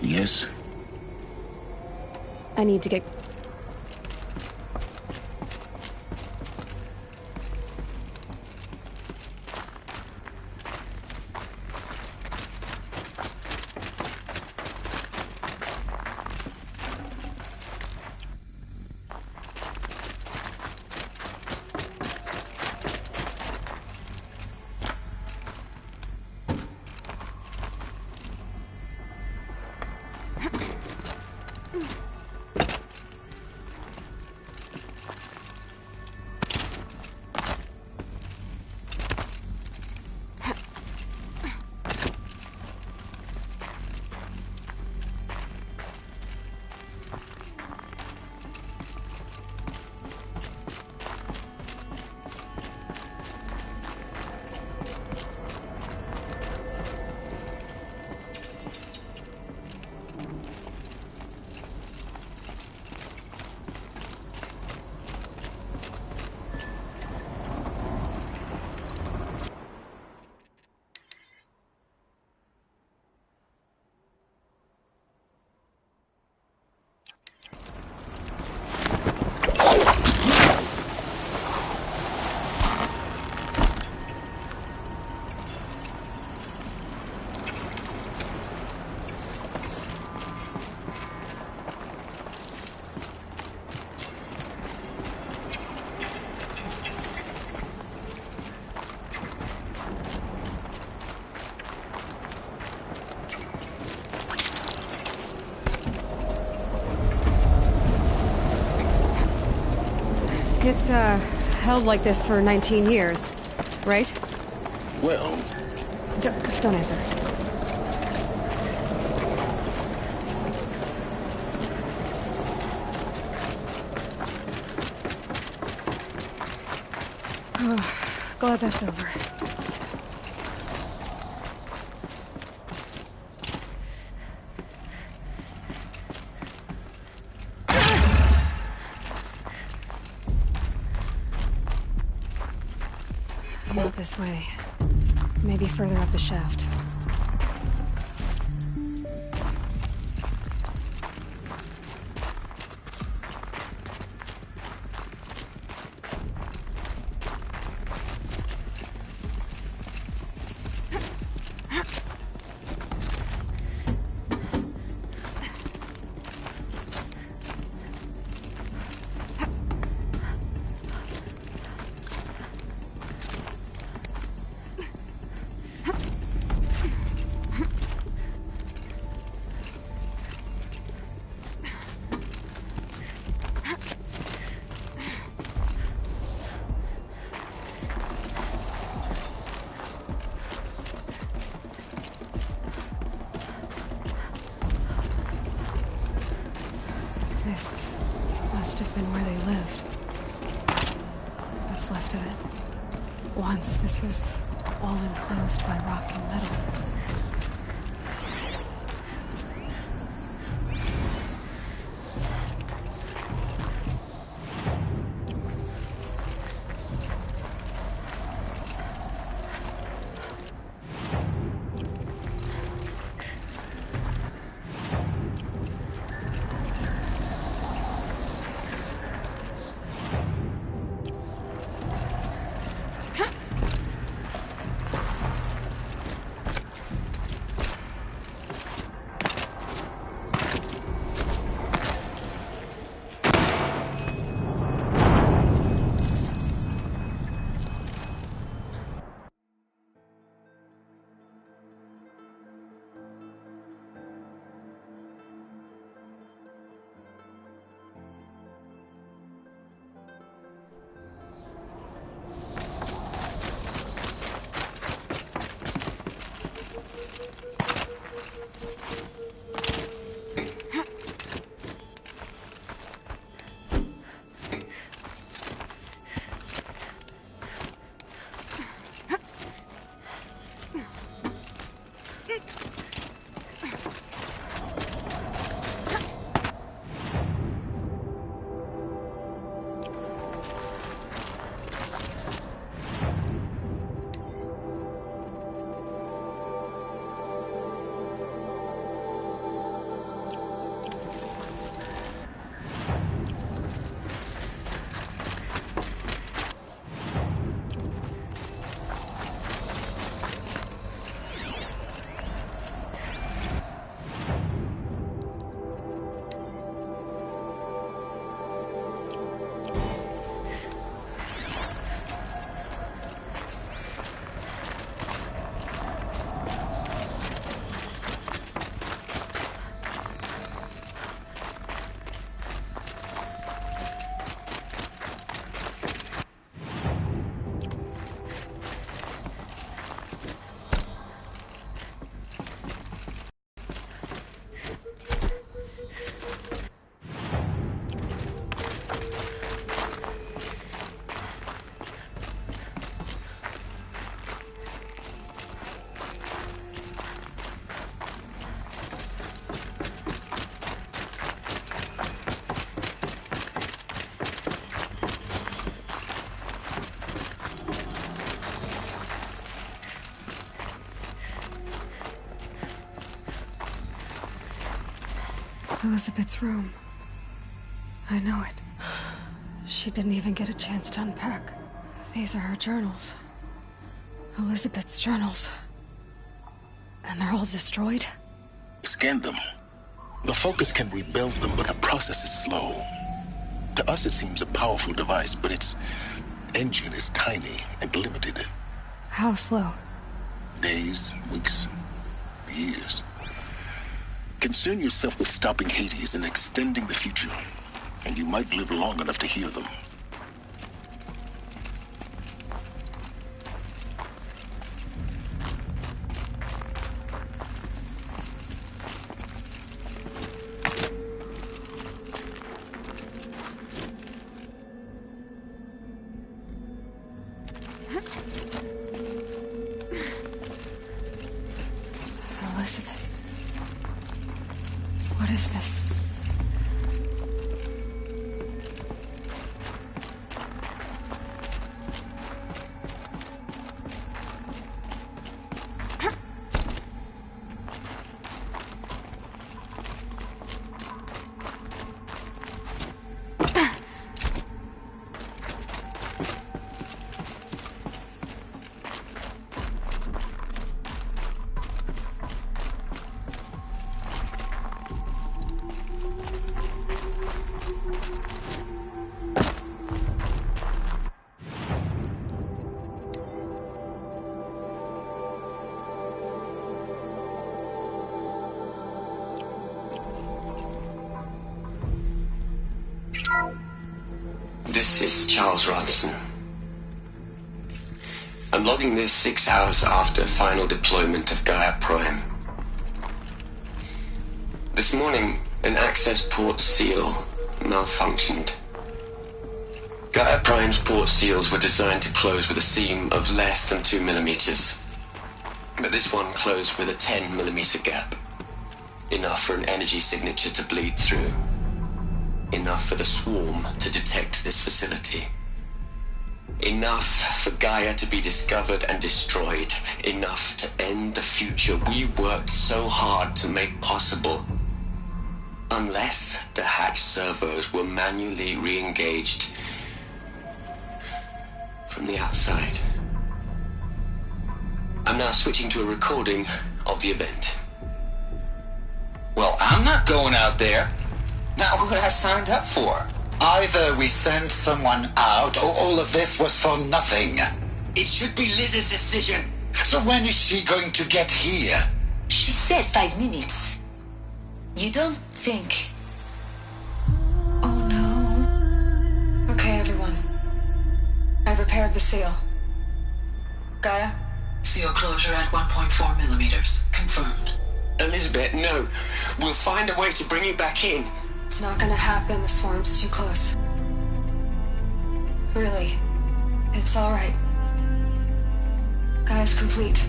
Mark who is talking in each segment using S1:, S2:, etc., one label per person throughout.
S1: Yes?
S2: I need to get... It's, held like this for 19 years, right?
S1: Well...
S2: Don't answer. Oh, glad that's over. Not this way. Maybe further up the shaft. This must have been where they lived. What's left of it. Once this was all enclosed by rock and metal. Elizabeth's room. I know it. She didn't even get a chance to unpack. These are her journals. Elizabeth's journals. And they're all destroyed?
S1: Scan them. The Focus can rebuild them, but the process is slow. To us, it seems a powerful device, but its engine is tiny and limited.
S2: How slow?
S1: Days, weeks, years. Concern yourself with stopping Hades and extending the future, and you might live long enough to hear them.
S2: Elizabeth. What is this?
S3: This is Charles Ronson. I'm logging this 6 hours after final deployment of Gaia Prime. This morning, an access port seal malfunctioned. Gaia Prime's port seals were designed to close with a seam of less than 2 millimeters. But this one closed with a 10 millimeter gap. Enough for an energy signature to bleed through. Enough for the swarm to detect this facility. Enough for Gaia to be discovered and destroyed. Enough to end the future we worked so hard to make possible. Unless the hacked servos were manually re-engaged from the outside. I'm now switching to a recording of the event.
S4: Well, I'm not going out there. Not what I signed up for.
S5: Either we sent someone out, or all of this was for nothing.
S4: It should be Liz's decision.
S5: So when is she going to get here?
S6: She said 5 minutes. You don't think...
S2: Oh no. Okay, everyone. I've repaired the seal. Gaia?
S6: Seal closure at 1.4 millimeters. Confirmed.
S3: Elizabeth, no. We'll find a way to bring you back in.
S2: It's not gonna happen. The swarm's too close. Really. It's alright. Gaia's complete.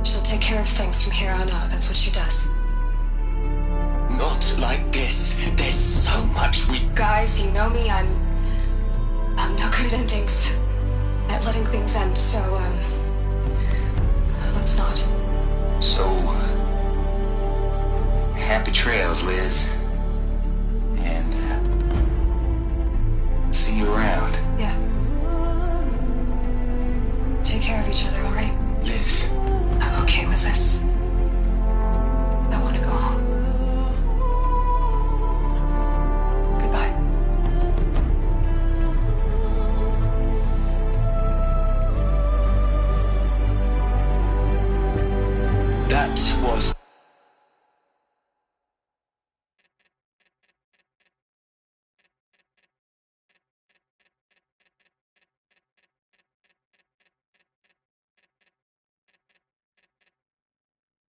S2: She'll take care of things from here on out. That's what she does.
S3: Not like this. There's so much we...
S2: Guys, you know me. I'm no good at endings. At letting things end, so, let's not.
S4: So, happy trails, Liz. And, see you around.
S2: Yeah. Take care of each other, alright?
S3: Liz.
S2: I'm okay with this. I want to go home. Goodbye.
S3: That was...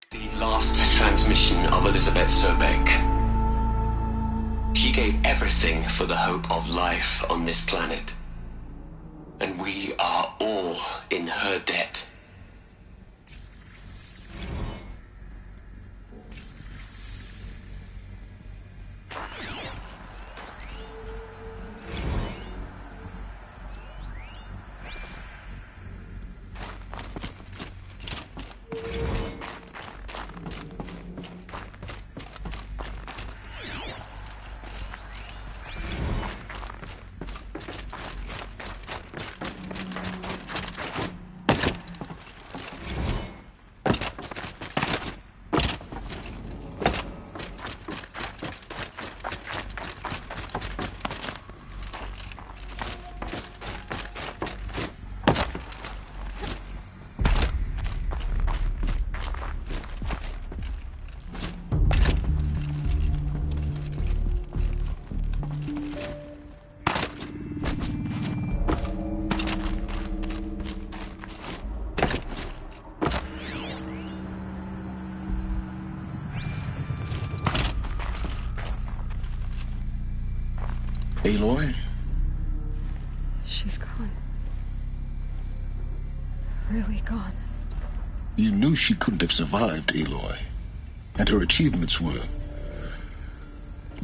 S3: the last transmission of Elizabeth Sobek. She gave everything for the hope of life on this planet. And we are all in her debt.
S1: Aloy?
S2: She's gone. Really gone.
S1: You knew she couldn't have survived, Aloy. And her achievements were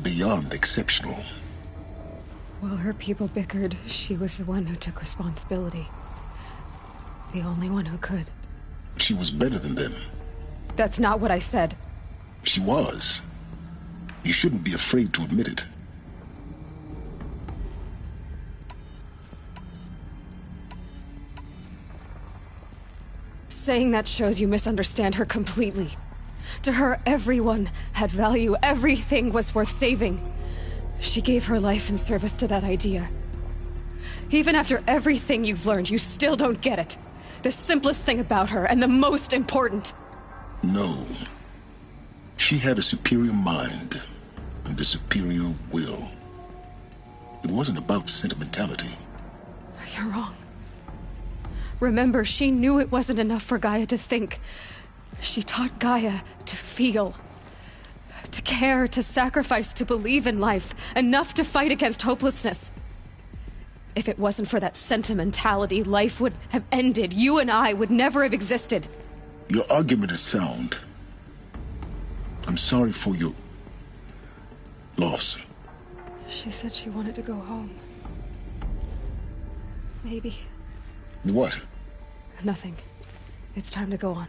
S1: beyond exceptional.
S2: While her people bickered, she was the one who took responsibility. The only one who could.
S1: She was better than them.
S2: That's not what I said.
S1: She was. You shouldn't be afraid to admit it.
S2: Saying that shows you misunderstand her completely. To her, everyone had value. Everything was worth saving. She gave her life in service to that idea. Even after everything you've learned, you still don't get it. The simplest thing about her, and the most important.
S1: No. She had a superior mind and a superior will. It wasn't about sentimentality.
S2: You're wrong. Remember, she knew it wasn't enough for Gaia to think. She taught Gaia to feel. To care, to sacrifice, to believe in life. Enough to fight against hopelessness. If it wasn't for that sentimentality, life would have ended. You and I would never have existed.
S1: Your argument is sound. I'm sorry for your loss.
S2: She said she wanted to go home. Maybe.
S1: What?
S2: Nothing. It's time to go on.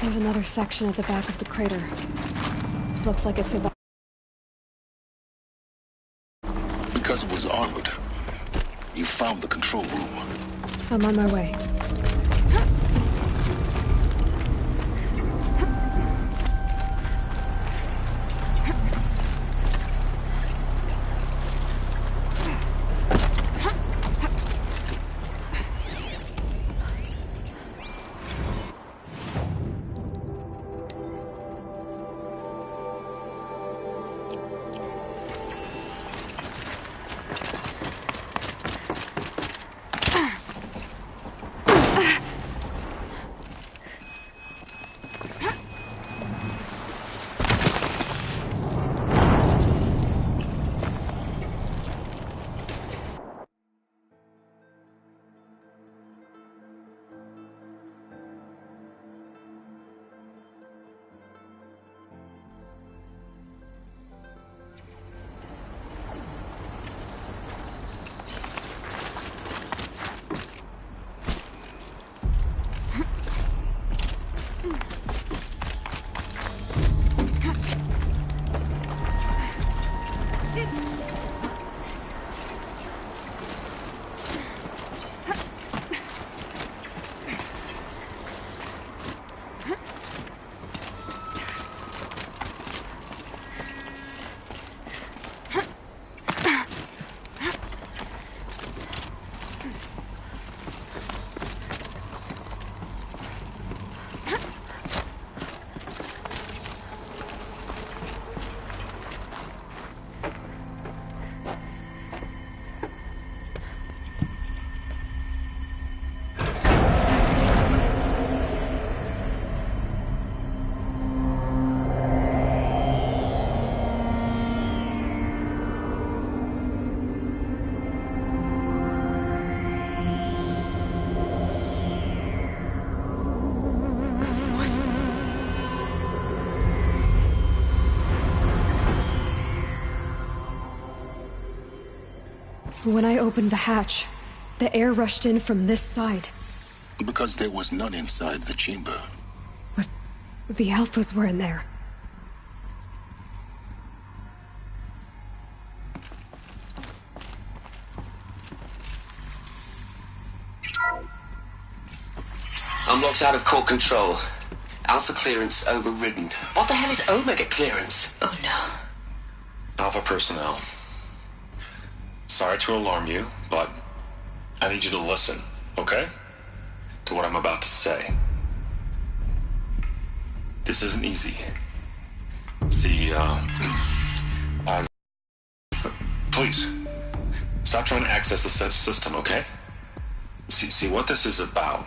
S2: There's another section at the back of the crater. Looks like it survived.
S1: Because it was armored, you found the control room.
S2: I'm on my way. When I opened the hatch, the air rushed in from this side.
S1: Because there was none inside the chamber.
S2: But the Alphas were in there.
S3: I'm locked out of core control. Alpha clearance overridden. What the hell is Omega clearance?
S6: Oh no.
S7: Alpha personnel. Sorry to alarm you, but I need you to listen, okay? To what I'm about to say. This isn't easy. See, please, stop trying to access the system, okay? See, what this is about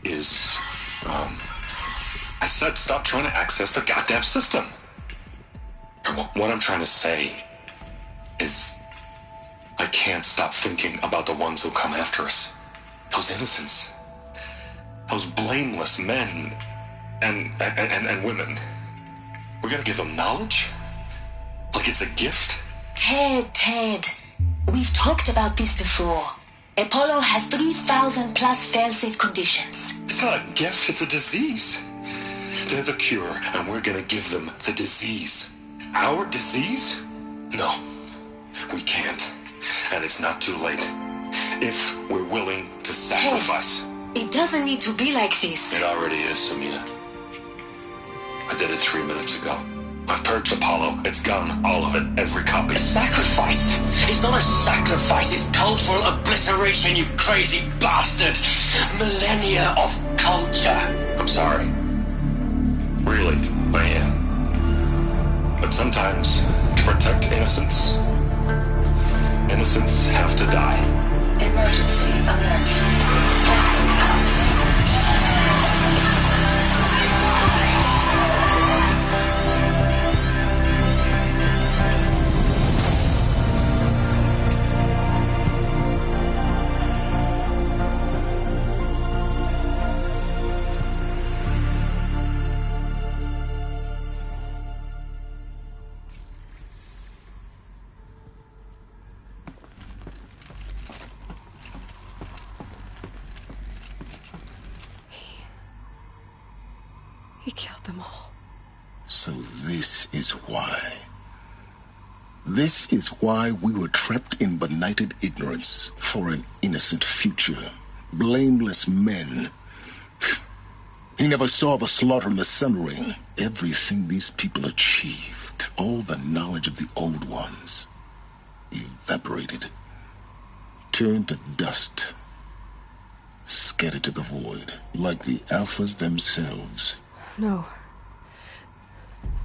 S7: is, I said stop trying to access the goddamn system. And what I'm trying to say is, I can't stop thinking about the ones who come after us. Those innocents. Those blameless men and women. We're gonna give them knowledge? Like it's a gift?
S6: Ted. We've talked about this before. Apollo has 3,000 plus fail-safe conditions.
S7: It's not a gift, it's a disease. They're the cure, and we're gonna give them the disease. Our disease? No, we can't. And it's not too late. If we're willing to sacrifice.
S6: Ted, it doesn't need to be like this.
S7: It already is, Samina. I did it 3 minutes ago. I've purged Apollo. It's gone. All of it. Every copy.
S3: A sacrifice? It's not a sacrifice. It's cultural obliteration, you crazy bastard. Millennia of culture.
S7: I'm sorry. Really, I am. But sometimes, to protect innocence have to die.
S6: Emergency alert. Captain House.
S2: He killed them all.
S1: So this is why. This is why we were trapped in benighted ignorance for an innocent future. Blameless men. He never saw the slaughter in the Sun Ring. Everything these people achieved, all the knowledge of the old ones, evaporated, turned to dust, scattered to the void, like the Alphas themselves.
S2: No.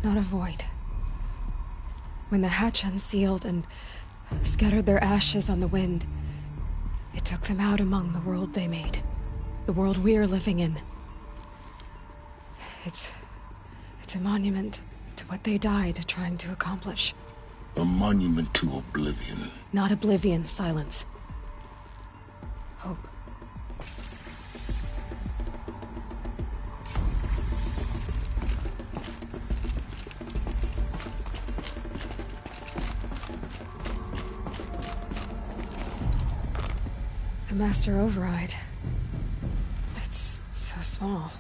S2: Not a void. When the hatch unsealed and scattered their ashes on the wind, it took them out among the world they made. The world we're living in. It's a monument to what they died trying to accomplish.
S1: A monument to oblivion.
S2: Not oblivion, Silence. Hope. The Master Override. It's so small.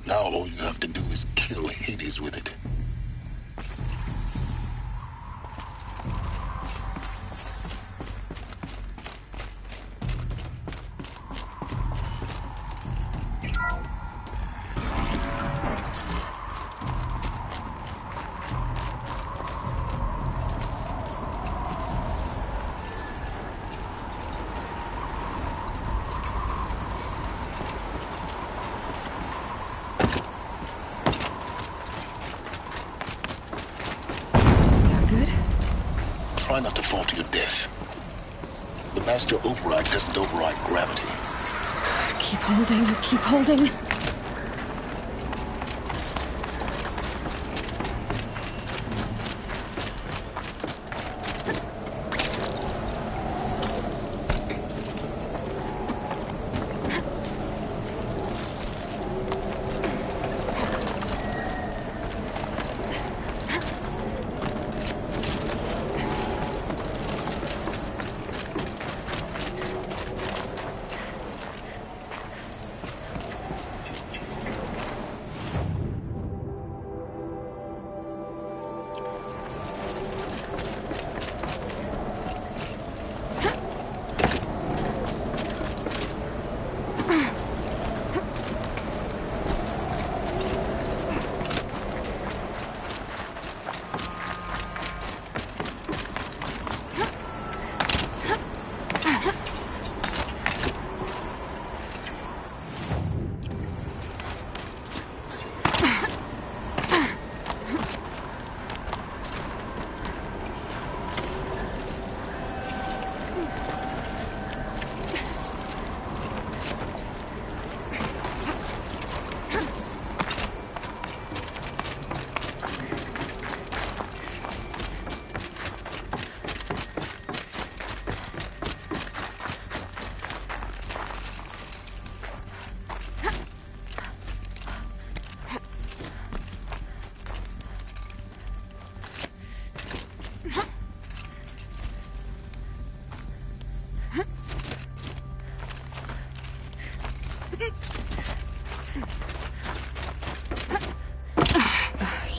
S1: Now all you have to do is kill Hades with it. Try not to fall to your death. The Master Override doesn't override gravity.
S2: Keep holding, keep holding.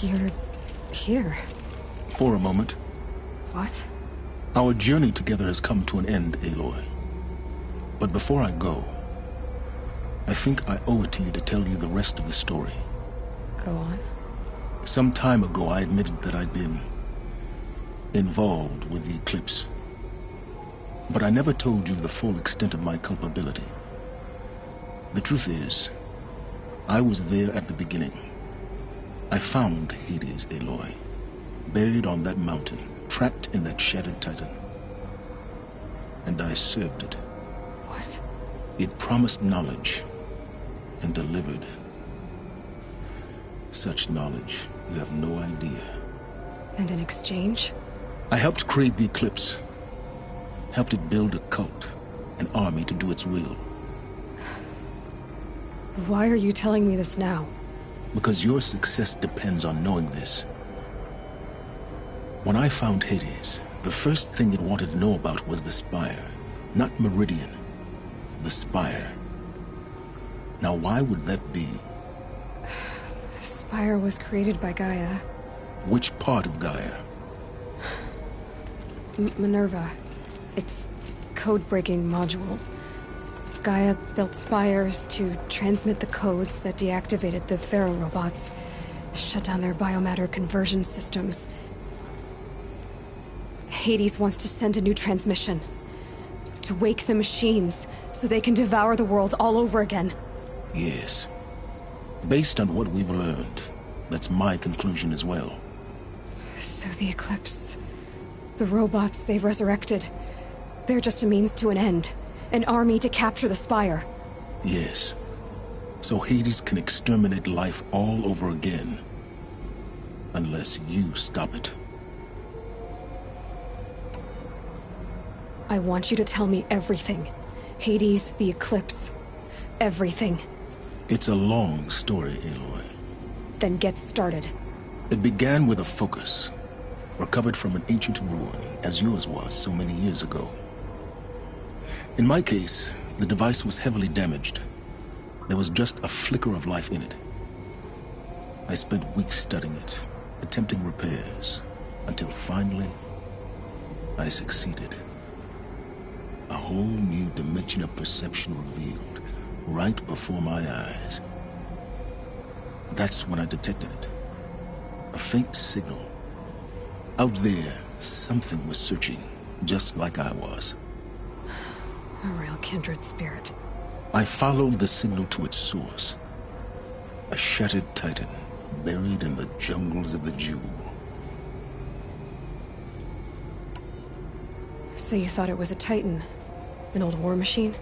S2: You're here.
S1: For a moment.
S2: What?
S1: Our journey together has come to an end, Aloy. But before I go, I think I owe it to you to tell you the rest of the story.
S2: Go on.
S1: Some time ago, I admitted that I'd been involved with the eclipse. But I never told you the full extent of my culpability. The truth is, I was there at the beginning. I found Hades, Aloy, buried on that mountain, trapped in that shattered titan. And I served it.
S2: What?
S1: It promised knowledge and delivered. Such knowledge, you have no idea.
S2: And in exchange?
S1: I helped create the eclipse. Helped it build a cult, an army to do its will.
S2: Why are you telling me this now?
S1: Because your success depends on knowing this. When I found Hades, the first thing it wanted to know about was the Spire. Not Meridian. The Spire. Now why would that be?
S2: The Spire was created by Gaia.
S1: Which part of Gaia?
S2: Minerva. Its code-breaking module. Gaia built spires to transmit the codes that deactivated the Pharaoh robots, shut down their biomatter conversion systems. Hades wants to send a new transmission. To wake the machines, so they can devour the world all over again.
S1: Yes. Based on what we've learned, that's my conclusion as well.
S2: So the Eclipse... the robots they've resurrected... they're just a means to an end. An army to capture the Spire.
S1: Yes. So Hades can exterminate life all over again. Unless you stop it.
S2: I want you to tell me everything. Hades, the Eclipse. Everything.
S1: It's a long story, Aloy.
S2: Then get started.
S1: It began with a focus. Recovered from an ancient ruin, as yours was so many years ago. In my case, the device was heavily damaged. There was just a flicker of life in it. I spent weeks studying it, attempting repairs, until finally, I succeeded. A whole new dimension of perception revealed, right before my eyes. That's when I detected it. A faint signal. Out there, something was searching, just like I was.
S2: A real kindred spirit.
S1: I followed the signal to its source. A shattered titan, buried in the jungles of the Jewel.
S2: So you thought it was a titan? An old war machine?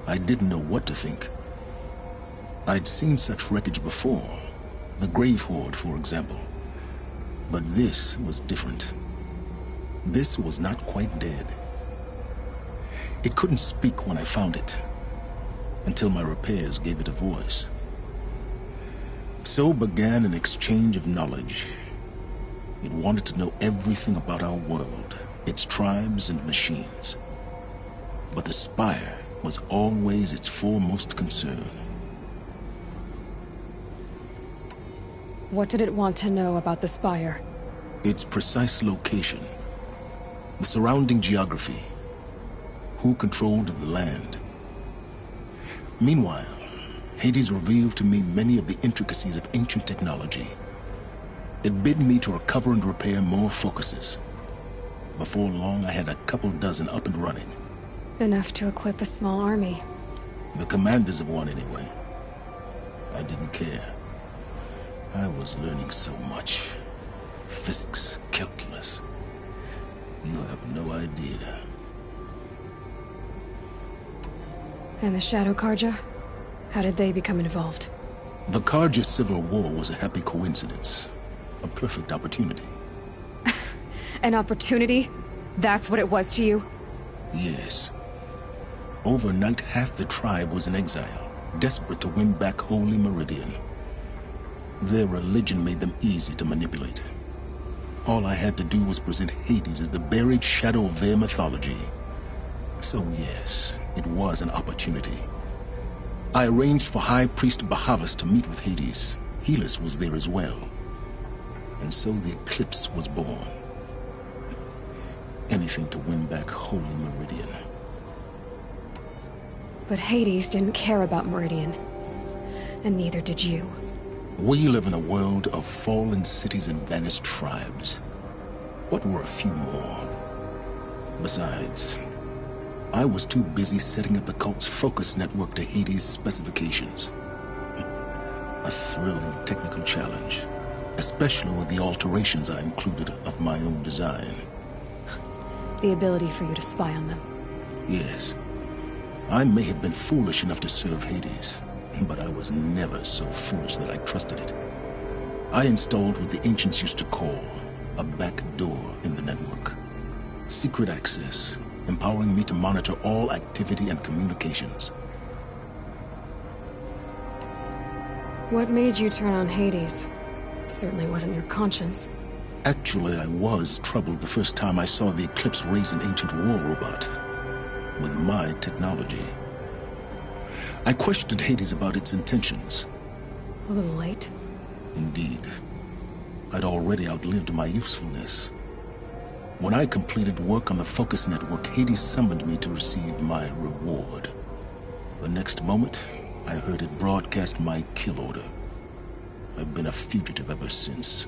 S1: I didn't know what to think. I'd seen such wreckage before. The Grave Horde, for example. But this was different. This was not quite dead. It couldn't speak when I found it, until my repairs gave it a voice. So began an exchange of knowledge. It wanted to know everything about our world, its tribes and machines. But the Spire was always its foremost concern.
S2: What did it want to know about the Spire?
S1: Its precise location, the surrounding geography, who controlled the land. Meanwhile, Hades revealed to me many of the intricacies of ancient technology. It bid me to recover and repair more focuses. Before long, I had a couple dozen up and running.
S2: Enough to equip a small army.
S1: The commanders of one, anyway. I didn't care. I was learning so much. Physics, calculus. You have no idea.
S2: And the Shadow Karja? How did they become involved?
S1: The Karja Civil War was a happy coincidence. A perfect opportunity.
S2: An opportunity? That's what it was to you?
S1: Yes. Overnight, half the tribe was in exile, desperate to win back Holy Meridian. Their religion made them easy to manipulate. All I had to do was present Hades as the buried shadow of their mythology. So yes, it was an opportunity. I arranged for High Priest Bahavas to meet with Hades. Helis was there as well. And so the Eclipse was born. Anything to win back Holy Meridian.
S2: But Hades didn't care about Meridian. And neither did you.
S1: We live in a world of fallen cities and vanished tribes. What were a few more? Besides, I was too busy setting up the cult's focus network to Hades' specifications. A thrilling technical challenge, especially with the alterations I included of my own design.
S2: The ability for you to spy on them.
S1: Yes. I may have been foolish enough to serve Hades, but I was never so foolish that I trusted it. I installed what the ancients used to call a back door in the network. Secret access, empowering me to monitor all activity and communications.
S2: What made you turn on Hades? It certainly wasn't your conscience.
S1: Actually, I was troubled the first time I saw the Eclipse raise an ancient war robot. With my technology. I questioned Hades about its intentions.
S2: A little late.
S1: Indeed. I'd already outlived my usefulness. When I completed work on the Focus Network, Hades summoned me to receive my reward. The next moment, I heard it broadcast my kill order. I've been a fugitive ever since.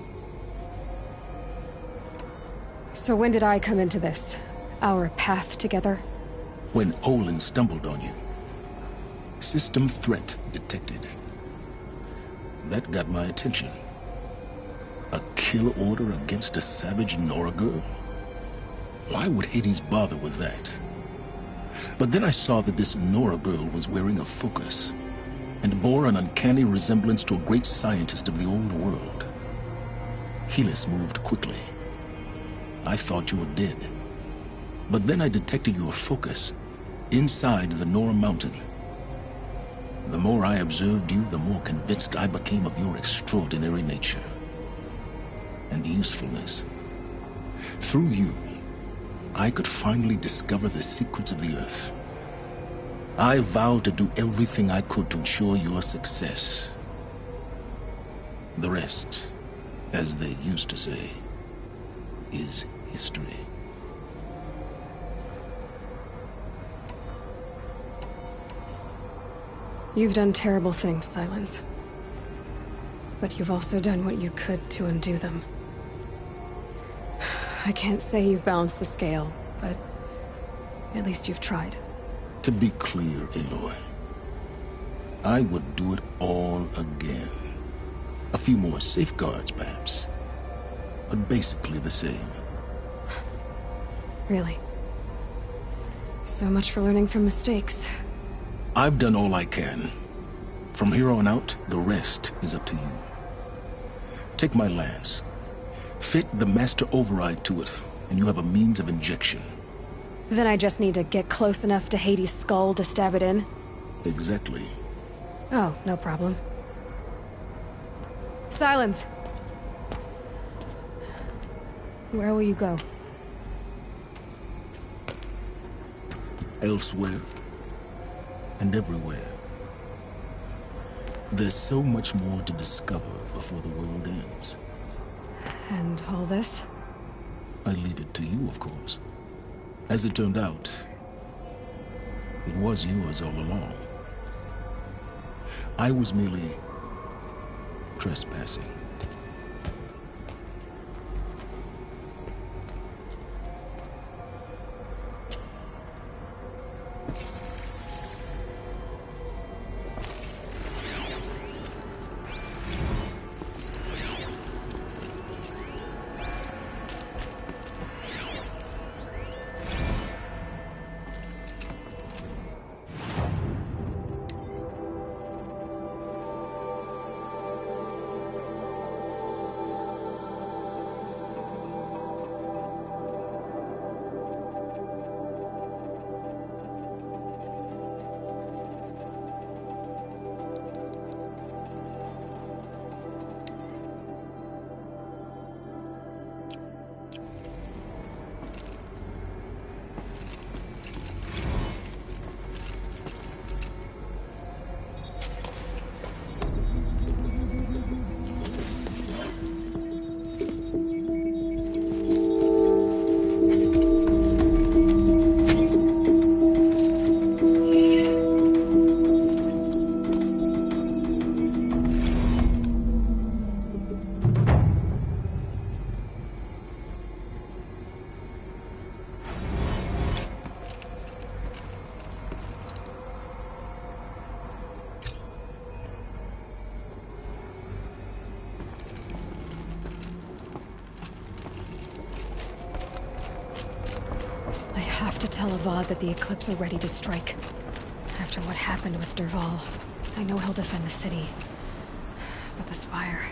S2: So when did I come into this? Our path together?
S1: When Olin stumbled on you. System threat detected. That got my attention. A kill order against a savage Nora girl? Why would Hades bother with that? But then I saw that this Nora girl was wearing a focus, and bore an uncanny resemblance to a great scientist of the old world. Helis moved quickly. I thought you were dead. But then I detected your focus inside the Nora mountain. The more I observed you, the more convinced I became of your extraordinary nature and usefulness. Through you, I could finally discover the secrets of the Earth. I vowed to do everything I could to ensure your success. The rest, as they used to say, is history.
S2: You've done terrible things, Silence. But you've also done what you could to undo them. I can't say you've balanced the scale, but at least you've tried.
S1: To be clear, Aloy, I would do it all again. A few more safeguards, perhaps, but basically the same.
S2: Really? So much for learning from mistakes.
S1: I've done all I can. From here on out, the rest is up to you. Take my lance. Fit the master override to it, and you have a means of injection.
S2: Then I just need to get close enough to Hades' skull to stab it in?
S1: Exactly.
S2: Oh, no problem. Silence! Where will you go?
S1: Elsewhere. And everywhere. There's so much more to discover before the world ends.
S2: And all this?
S1: I leave it to you, of course. As it turned out, it was yours all along. I was merely trespassing.
S2: Tell Avad that the Eclipse are ready to strike. After what happened with Dervahl, I know he'll defend the city. But the Spire...